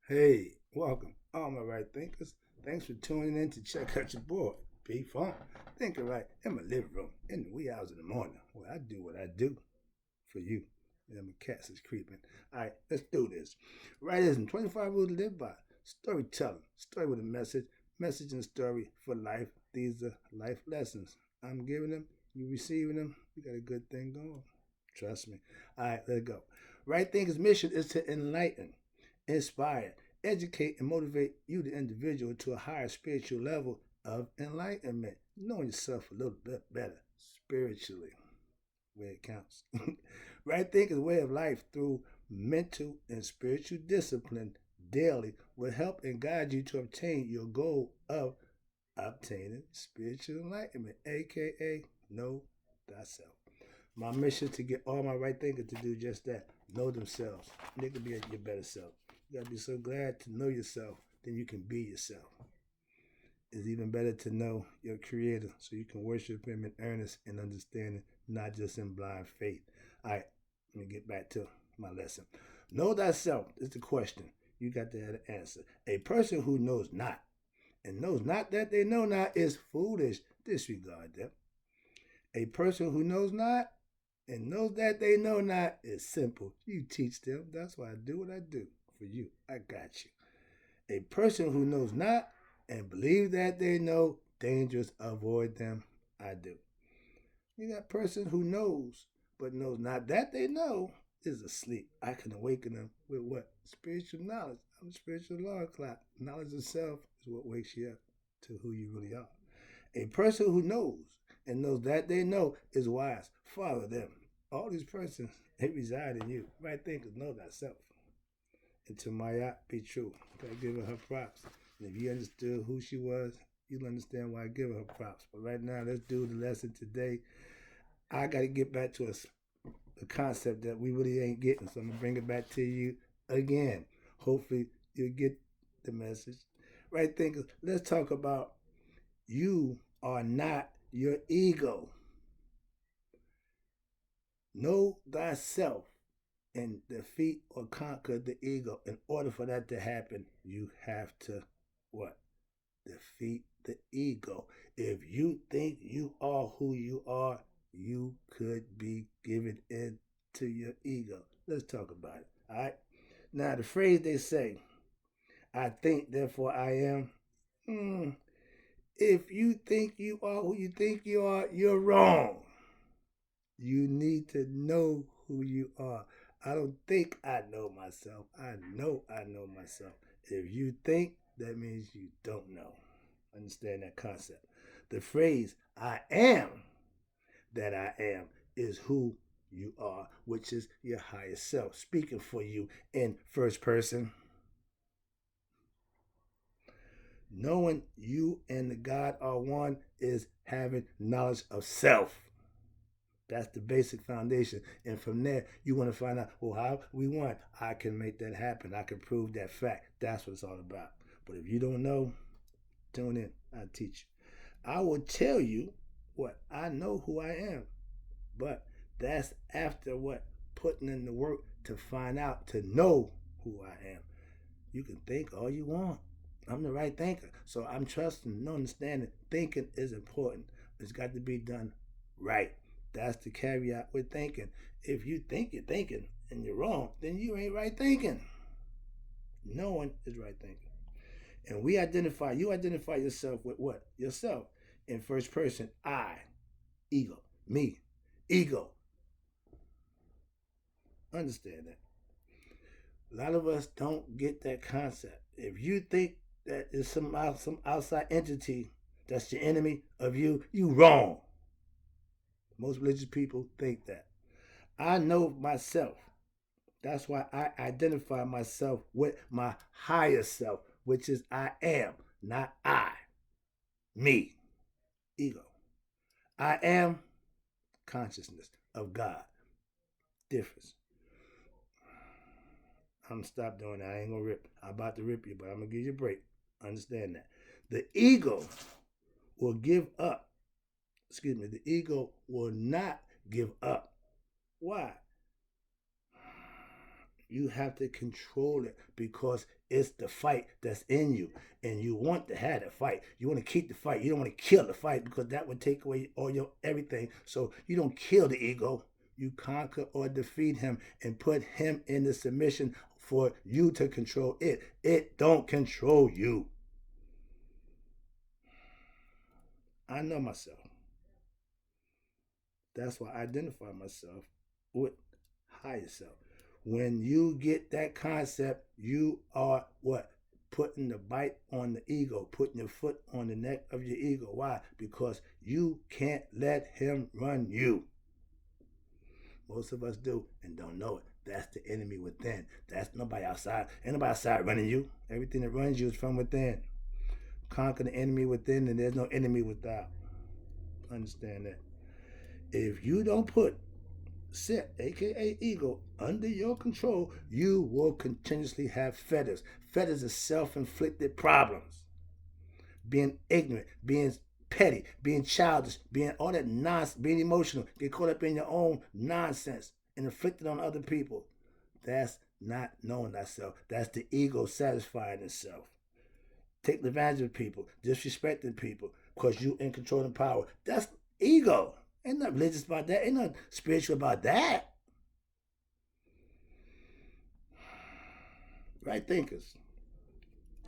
Hey, welcome, all my right thinkers. Thanks for tuning in to check out your boy, B Funk. Thinking right in my living room in the wee hours of the morning. Well, I do what I do for you. Yeah, my cats is creeping. All right, let's do this. Right is 25 rules to live by. Storytelling, story with a message and story for life. These are life lessons. I'm giving them, you receiving them. You got a good thing going. Trust me. All right, let's go. Right Thinkers' mission is to enlighten, inspire, educate, and motivate you, the individual, to a higher spiritual level of enlightenment, knowing yourself a little bit better spiritually, where it counts. Right thinking is a way of life through mental and spiritual discipline daily will help and guide you to obtain your goal of obtaining spiritual enlightenment, aka know thyself. My mission is to get all my right thinkers to do just that. Know themselves. They can be your better self. You gotta be so glad to know yourself, then you can be yourself. It's even better to know your creator so you can worship him in earnest and understanding, not just in blind faith. All right, let me get back to my lesson. Know thyself is the question. You got to have an answer. A person who knows not and knows not that they know not is foolish. Disregard them. A person who knows not and knows that they know not is simple. You teach them. That's why I do what I do for you. I got you. A person who knows not and believes that they know, dangerous, avoid them. I do. You got a person who knows but knows not that they know is asleep. I can awaken them with what? Spiritual knowledge. I'm a spiritual alarm clock. Knowledge of self is what wakes you up to who you really are. A person who knows and knows that they know is wise. Follow them. All these persons, they reside in you. Right thinkers know thyself. And to Maya, be true. Gotta give her props. And if you understood who she was, you'll understand why I give her props. But right now, let's do the lesson today. I gotta get back to a concept that we really ain't getting. So I'm gonna bring it back to you again. Hopefully you'll get the message. Right thinkers, let's talk about you are not your ego. Know thyself and defeat or conquer the ego. In order for that to happen, you have to what? Defeat the ego. If you think you are who you are, you could be given in to your ego. Let's talk about it. All right. Now the phrase they say, "I think, therefore I am." Hmm, if you think you are who you think you are, you're wrong. You need to know who you are. I don't think I know myself. I know myself. If you think, that means you don't know. Understand that concept. The phrase, I am that I am, is who you are, which is your higher self, speaking for you in first person. Knowing you and the God are one is having knowledge of self. That's the basic foundation. And from there, you want to find out, well, how we want. I can make that happen. I can prove that fact. That's what it's all about. But if you don't know, tune in. I'll teach you. I will tell you what I know who I am. But that's after what? Putting in the work to find out, to know who I am. You can think all you want. I'm the right thinker. So I'm trusting and understanding thinking is important. It's got to be done right. That's the caveat with thinking. If you think you're thinking and you're wrong, then you ain't right thinking. Knowing is right thinking. And you identify yourself with what? Yourself. In first person, I, ego, me, ego. Understand that. A lot of us don't get that concept. If you think that is some outside entity that's the enemy of you, you wrong. Most religious people think that. I know myself. That's why I identify myself with my higher self, which is I am, not I. Me. Ego. I am consciousness of God. Difference. I'm gonna stop doing that. I ain't gonna rip. I'm about to rip you, but I'm gonna give you a break. Understand that. The ego will give up. Excuse me. The ego will not give up. Why? You have to control it because it's the fight that's in you. And you want to have the fight. You want to keep the fight. You don't want to kill the fight because that would take away all your everything. So you don't kill the ego. You conquer or defeat him and put him in the submission for you to control it. It don't control you. I know myself. That's why I identify myself with higher self. When you get that concept, you are what? Putting the bite on the ego, putting your foot on the neck of your ego. Why? Because you can't let him run you. Most of us do and don't know it. That's the enemy within. That's nobody outside. Ain't nobody outside running you. Everything that runs you is from within. Conquer the enemy within, and there's no enemy without. Understand that. If you don't put set, aka ego, under your control, you will continuously have fetters. Fetters are self-inflicted problems. Being ignorant, being petty, being childish, being all that nonsense, being emotional, get caught up in your own nonsense and inflicted on other people. That's not knowing thyself. That's the ego satisfying itself. Taking advantage of people, disrespecting people, because you in control and power. That's ego. Ain't nothing religious about that. Ain't nothing spiritual about that. Right thinkers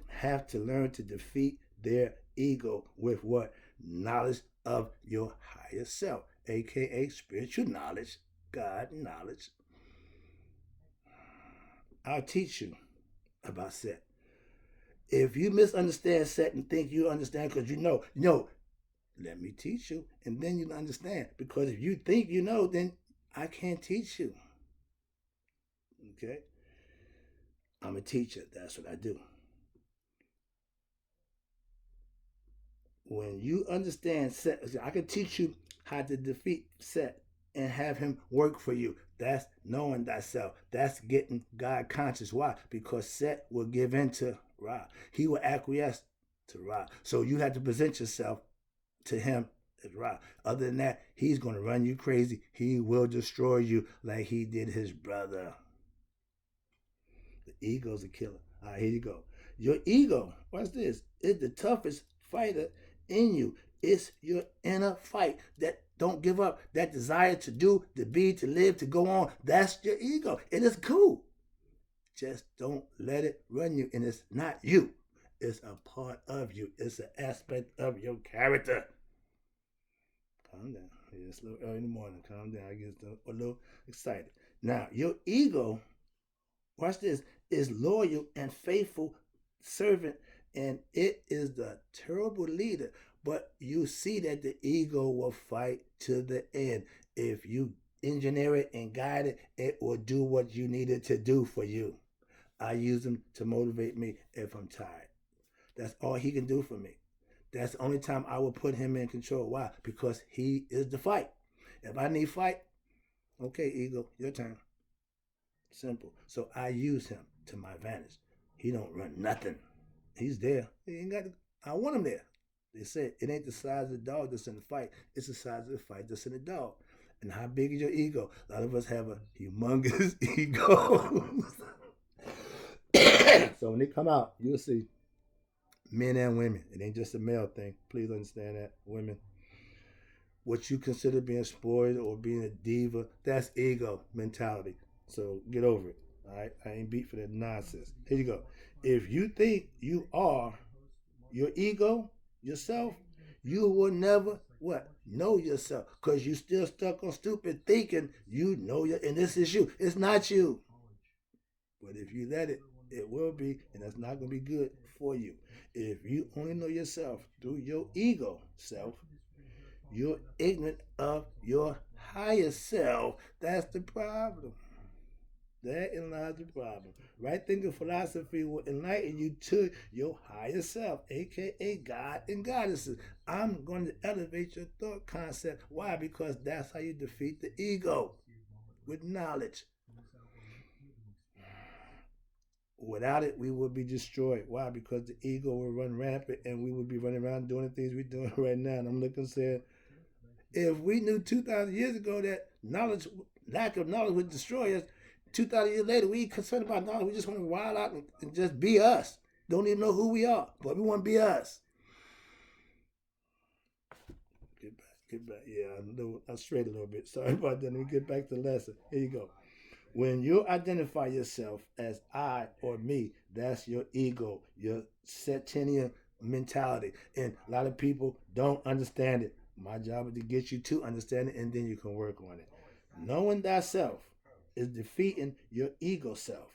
have to learn to defeat their ego with what? Knowledge of your higher self, aka spiritual knowledge, God knowledge. I'll teach you about set. If you misunderstand set and think you understand because you know, let me teach you, and then you'll understand. Because if you think you know, then I can't teach you. Okay? I'm a teacher. That's what I do. When you understand set, I can teach you how to defeat set and have him work for you. That's knowing thyself. That's getting God conscious. Why? Because set will give in to Ra. He will acquiesce to Ra. So you have to present yourself to him as Ra. Other than that, he's going to run you crazy. He will destroy you like he did his brother. The ego's a killer. All right, here you go. Your ego, watch this, is the toughest fighter in you. It's your inner fight that don't give up, that desire to do, to be, to live, to go on. That's your ego. And it's cool. Just don't let it run you. And it's not you. It's a part of you. It's an aspect of your character. Calm down. Yeah, it's a little early in the morning. Calm down. I get a little excited. Now, your ego, watch this, is loyal and faithful servant, and it is the terrible leader. But you see that the ego will fight to the end. If you engineer it and guide it, it will do what you need it to do for you. I use him to motivate me if I'm tired. That's all he can do for me. That's the only time I will put him in control. Why? Because he is the fight. If I need fight, okay, ego, your turn. Simple. So I use him to my advantage. He don't run nothing. He's there. He ain't got. I want him there. They said it ain't the size of the dog that's in the fight. It's the size of the fight that's in the dog. And how big is your ego? A lot of us have a humongous ego. So when they come out, you'll see men and women. It ain't just a male thing. Please understand that, women. What you consider being spoiled or being a diva, that's ego mentality. So get over it. All right, I ain't beat for that nonsense. Here you go. If you think you are your ego, yourself, you will never what? Know yourself. Because you still stuck on stupid thinking you know you, and this is you. It's not you. But if you let it, it will be, and that's not going to be good for you. If you only know yourself through your ego self, you're ignorant of your higher self. That's the problem. Therein lies the problem. Right thinking philosophy will enlighten you to your higher self, aka God and goddesses. I'm going to elevate your thought concept. Why? Because that's how you defeat the ego with knowledge. Without it, we would be destroyed. Why? Because the ego will run rampant and we would be running around doing the things we're doing right now. And I'm looking saying, if we knew 2,000 years ago that knowledge, lack of knowledge would destroy us, 2,000 years later, we ain't concerned about knowledge. We just want to wild out and just be us. Don't even know who we are, but we want to be us. Get back, get back. Yeah, I strayed a little bit. Sorry about that. Let me get back to the lesson. Here you go. When you identify yourself as I or me, that's your ego, your Satanian mentality. And a lot of people don't understand it. My job is to get you to understand it, and then you can work on it. Knowing thyself is defeating your ego self.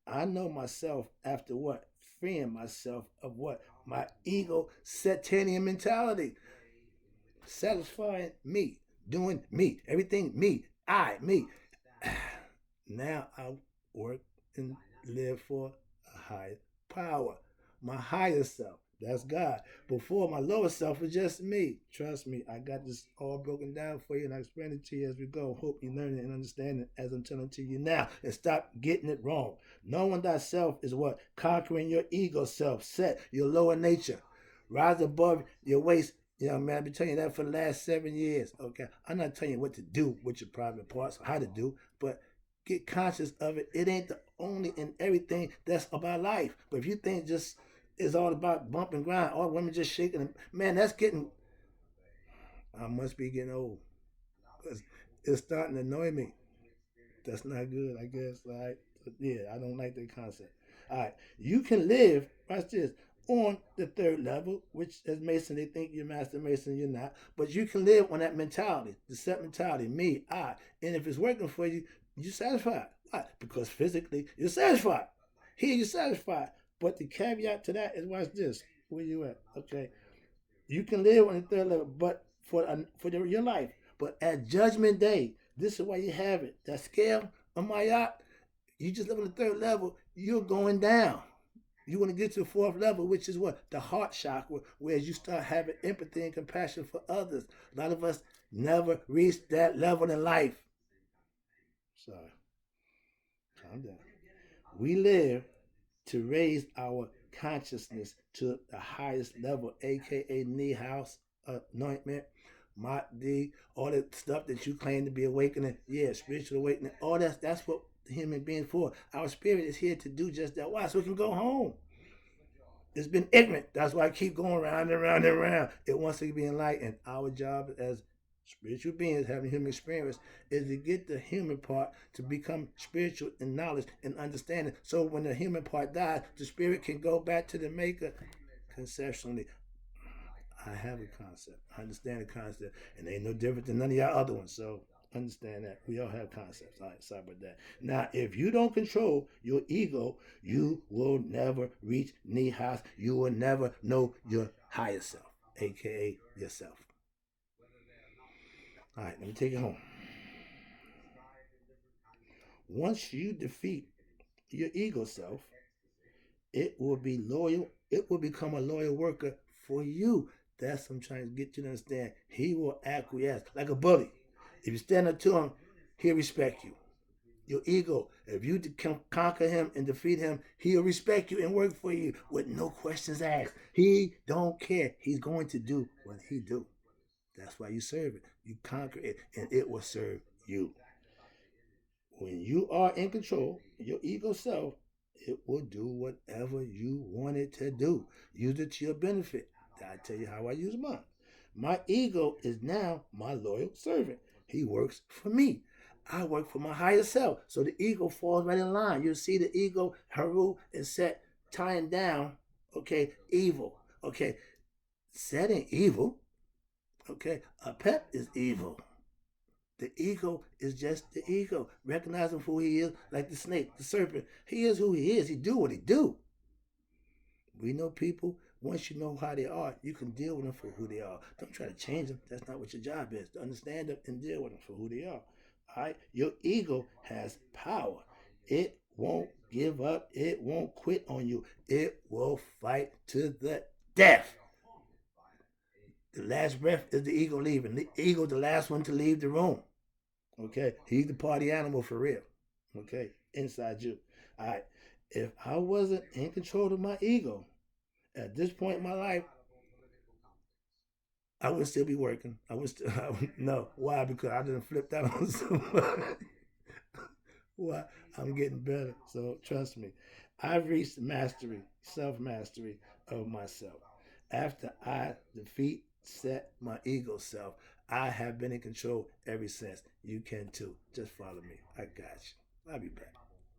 I know myself after what? Freeing myself of what? My ego Satanian mentality. Satisfying me, doing me, everything me, me. Now I work and live for a higher power, my higher self. That's God. Before, my lower self was just me. Trust me, I got this all broken down for you, and I explain it to you as we go. Hope you learn it and understand it as I'm telling it to you now. And stop getting it wrong. Knowing thyself is what? Conquering your ego self. Set your lower nature. Rise above your waist. You know, man, I've been telling you that for the last 7 years. Okay. I'm not telling you what to do with your private parts, or how to do, but get conscious of it. It ain't the only and everything that's about life. But if you think just is all about bump and grind, all women just shaking, man, that's getting. I must be getting old. It's starting to annoy me. That's not good, I guess. All right. But yeah, I don't like that concept. All right. You can live, watch this, on the third level, which as Mason, they think you're Master Mason, you're not. But you can live on that mentality, the set mentality, me, I. And if it's working for you, you're satisfied. Why? Because physically, you're satisfied. Here, you're satisfied. But the caveat to that is, watch this. Where you at? Okay. You can live on the third level, but your life. But at Judgment Day, this is why you have it. That scale on my yacht, you just live on the third level, you're going down. You want to get to the fourth level, which is what? The heart chakra, where you start having empathy and compassion for others. A lot of us never reach that level in life. Sorry, calm down. We live to raise our consciousness to the highest level, aka knee house anointment, Mach D, all the stuff that you claim to be awakening. Yeah, spiritual awakening. All that's what the human being for. Our spirit is here to do just that. Why? So we can go home. It's been ignorant. That's why I keep going round and round and round. It wants to be enlightened. Our job as spiritual beings having human experience is to get the human part to become spiritual in knowledge and understanding. So when the human part dies, the spirit can go back to the maker conceptually. I have a concept. I understand the concept. And they ain't no different than none of y'all other ones. So understand that. We all have concepts. All right, sorry about that. Now, if you don't control your ego, you will never reach knee highs. You will never know your higher self, aka yourself. All right, let me take it home. Once you defeat your ego self, it will be loyal. It will become a loyal worker for you. That's what I'm trying to get you to understand. He will acquiesce like a bully. If you stand up to him, he'll respect you. Your ego, if you can conquer him and defeat him, he'll respect you and work for you with no questions asked. He don't care. He's going to do what he do. That's why you serve it. You conquer it, and it will serve you. When you are in control, your ego self, it will do whatever you want it to do. Use it to your benefit. I tell you how I use mine. My ego is now my loyal servant. He works for me. I work for my higher self. So the ego falls right in line. You'll see the ego, Haru, is set tying down, okay, evil. Okay, setting evil. Okay, a pep is evil. The ego is just the ego. Recognize him for who he is, like the snake, the serpent. He is who he is. He do what he do. We know people. Once you know how they are, you can deal with them for who they are. Don't try to change them. That's not what your job is. To understand them and deal with them for who they are. All right. Your ego has power. It won't give up. It won't quit on you. It will fight to the death. The last breath is the ego leaving. The ego, the last one to leave the room. Okay, he's the party animal for real. Okay, inside you. All right. If I wasn't in control of my ego at this point in my life, I would still be working. I would still no. Why? Because I didn't flip that on somebody. Well, I'm getting better. So trust me. I've reached mastery, self mastery of myself. After I defeat, set my ego self, I have been in control ever since. You can too. Just follow me. I got you. I'll be back.